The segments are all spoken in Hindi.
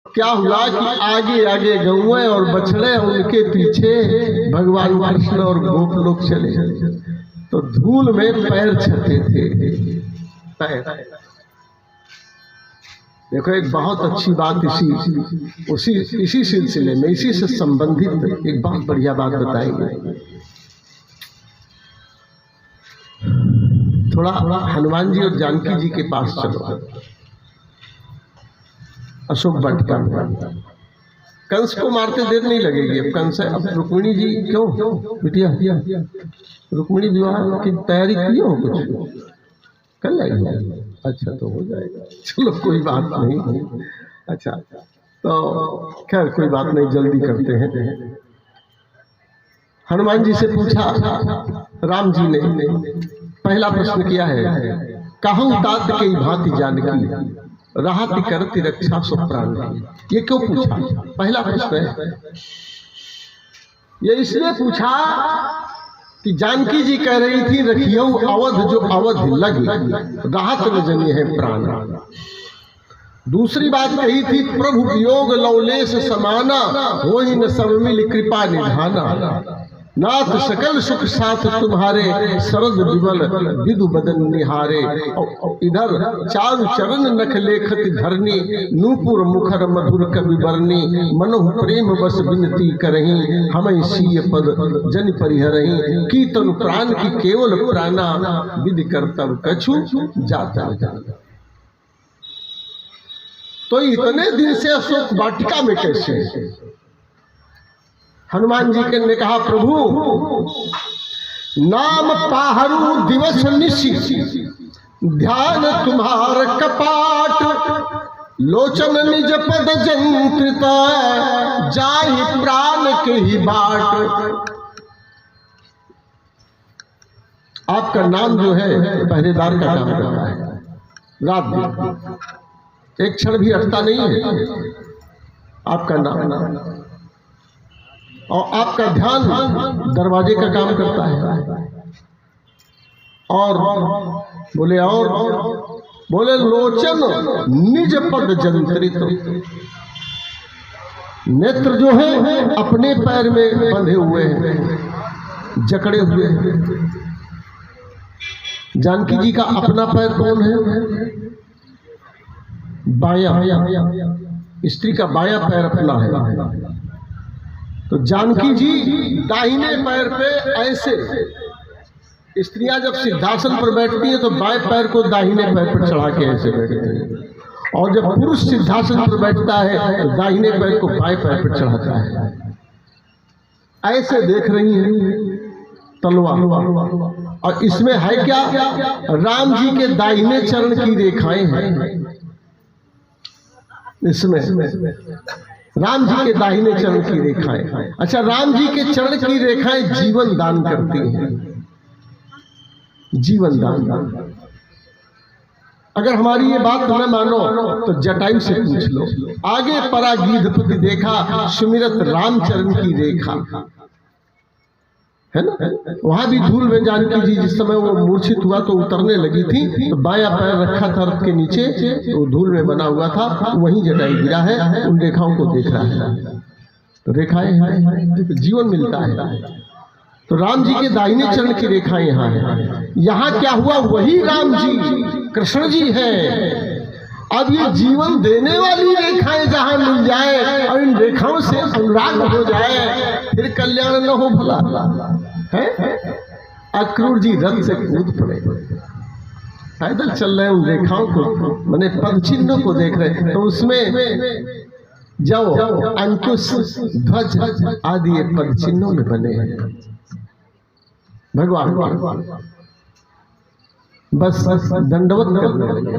क्या हुआ कि आगे आगे गौएं और बछड़े उनके पीछे भगवान कृष्ण और गोप लोग चले, तो धूल में पैर छते थे। पैर देखो, एक बहुत अच्छी बात इसी सिलसिले में, इसी से संबंधित एक बहुत बढ़िया बात बताएंगे। थोड़ा हनुमान जी और जानकी जी के पास चलो, अशोक वाटिका में। कंस को मारते देर नहीं लगेगी। अब कंस है, अब रुक्मिणी जी क्यों बिटिया रुक्मिणी विवाह की तैयारी की हो, कुछ कर लेंगे? अच्छा, तो हो जाएगा, चलो कोई बात नहीं। अच्छा, तो खैर कोई बात नहीं, जल्दी करते हैं। हनुमान जी से पूछा राम जी ने, पहला प्रश्न किया है, कहूँ तात के भांति जानकी राहत करती रक्षा सो प्राण। ये क्यों पूछा? पहला प्रश्न है। ये इसलिए पूछा कि जानकी जी कह रही थी, रखियो अवध जो अवध लग, राहत न जनी है प्राण। दूसरी बात कही थी, प्रभु वियोग लौलेश समाना, वही न सब मिल कृपा निधाना। नाथ सकल सुख साथ तुम्हारे, शरद विमल विदु बदन निहारे। इधर चारु चरण नख लेखत धरनी, नूपुर मुखर मधुर कवि बरनी। मनोह प्रेम बस विनती करही, हमें सीय पद जन परिहरही। कीर्तन प्राण की केवल प्राणा, विधि कर्तव्य कछु जाता जाना। तो इतने दिन से अशोक वाटिका में कैसे? हनुमान जी ने कहा, प्रभु नाम पाहरू दिवस निशि, ध्यान तुम्हार कपाट। लोचन निज पद जंत्रित, जाहि प्राण के ही बाट। आपका नाम जो है पहरेदार का काम करता है, रात दिन एक क्षण भी हटता नहीं है आपका नाम। और आपका ध्यान दरवाजे का काम करता है। और बोले लोचन निज पद जंत्रित, नेत्र जो है अपने पैर में बंधे हुए हैं, जकड़े हुए हैं। जानकी जी का अपना पैर कौन है? बायां। स्त्री का बायां पैर अपना है। तो जानकी जी दाहिने पैर पे ऐसे, स्त्रियां जब सिद्धासन पर बैठती है तो बाएं पैर को दाहिने पैर पर चढ़ा के ऐसे बैठते हैं, और जब पुरुष सिद्धासन पर बैठता है तो दाहिने पैर को बाएं पैर पर चढ़ाता है। ऐसे देख रही है तलवार। और इसमें है क्या? राम जी के दाहिने चरण की रेखाएं हैं। इसमें राम जी के दाहिने चरण की रेखाएं। अच्छा, राम जी के चरण की रेखाएं जीवन दान करती हैं। जीवन दान। अगर हमारी ये बात न मानो तो जटायु से पूछ लो। आगे परागीधपति देखा, सुमिरत रामचरण की रेखा, है ना? वहां भी धूल में जानकी जी जिस समय वो मूर्छित हुआ तो उतरने लगी थी, तो बायां पैर रखा था रथ के नीचे, तो धूल में बना हुआ था, वहीं जटायु गिरा है, उन रेखाओं को देख रहा है। तो रेखाएं हैं, जीवन मिलता है। तो राम जी के दाहिने चरण की रेखाएं यहाँ है। यहाँ क्या हुआ? वही राम जी कृष्ण जी है। अब ये जीवन देने वाली रेखाएं जहां मिल जाए और इन रेखाओं से अनुराग हो जाए, फिर कल्याण न हो भला है? अक्रूर जी रथ से कूद पड़े, पैदल चल रहे उन रेखाओं को, माने पद चिन्हों को देख रहे, तो उसमें जव, अंकुश, ध्वज आदि ये पद चिन्हों में बने हैं भगवान। बस दंडवत करने लगे,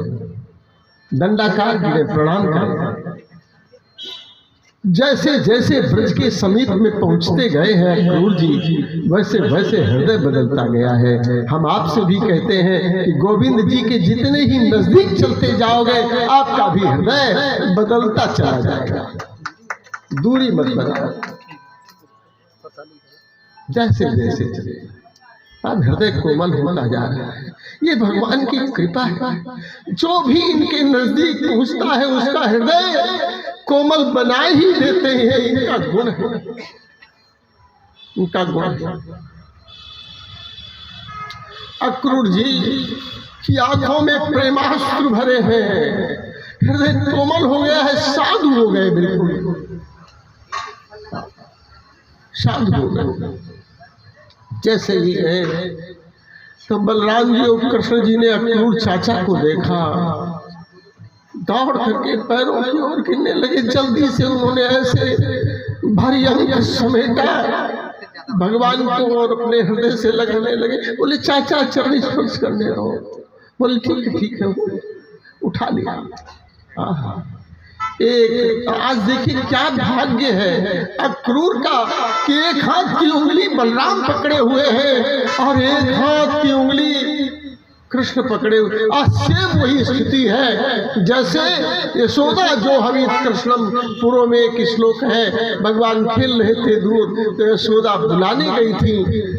दंडाकार गिरे, प्रणाम करें। जैसे जैसे ब्रज के समीप में पहुंचते गए हैं अक्रूर जी, वैसे वैसे हृदय बदलता गया है। हम आपसे भी कहते हैं कि गोविंद जी के जितने ही नजदीक चलते जाओगे, आपका भी हृदय बदलता चला जाएगा, दूरी मत बनाओ। जैसे जैसे चले अब हृदय कोमल होता जा रहा है। ये भगवान की कृपा है। जो भी इनके नजदीक पहुंचता है उसका हृदय कोमल बना ही देते हैं, इनका गुण है, इनका गुण है। अक्रूर जी की आंखों में प्रेमास्त्र भरे हैं, हृदय कोमल हो गया है, साधु हो गए, बिल्कुल साधु हो गए। जैसे ही है तो बलराम जी और कृष्ण जी ने अक्रूर चाचा को देखा, दौड़ करके पैरों की ओर गिरने लगे। जल्दी से उन्होंने ऐसे भारी अंग समेटा भगवान को और अपने हृदय से लगाने लगे। बोले चाचा चरण स्पर्श करने रहो। बोले ठीक है, उठा लिया। एक आज देखिए क्या भाग्य है अक्रूर का कि एक हाथ की उंगली बलराम पकड़े हुए हैं और एक हाथ की उंगली कृष्ण पकड़े हुए। आज सेम वही स्थिति है जैसे यशोदा, जो हमें कृष्णम पूर्व में एक श्लोक है, भगवान खेल रहे थे दूर तो यशोदा बुलाने गई थी,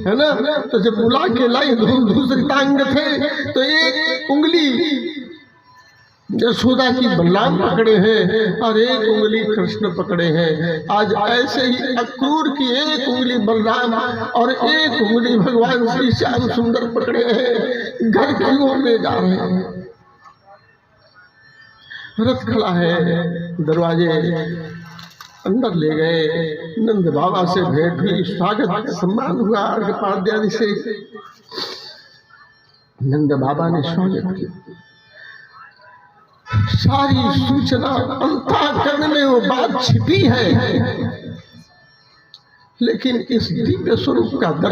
है ना, तो जब बुला के लाई दूसरी टांग थे तो एक उंगली यशोदा की बलराम पकड़े हैं और एक उंगली कृष्ण पकड़े हैं। आज ऐसे ही अक्रूर की एक उंगली बलराम और एक उंगली भगवान श्री श्याम सुंदर पकड़े हैं, घर की ओर ले जा रहे हैं। रथ खड़ा है, दरवाजे अंदर ले गए, नंद बाबा से भेंट हुई, स्वागत सम्मान हुआ अर्घ्य से। नंद बाबा ने स्वागत किया। सारी सूचना अंतःकरण में वो बात छिपी है, लेकिन इस दिव्य स्वरूप का दर्शन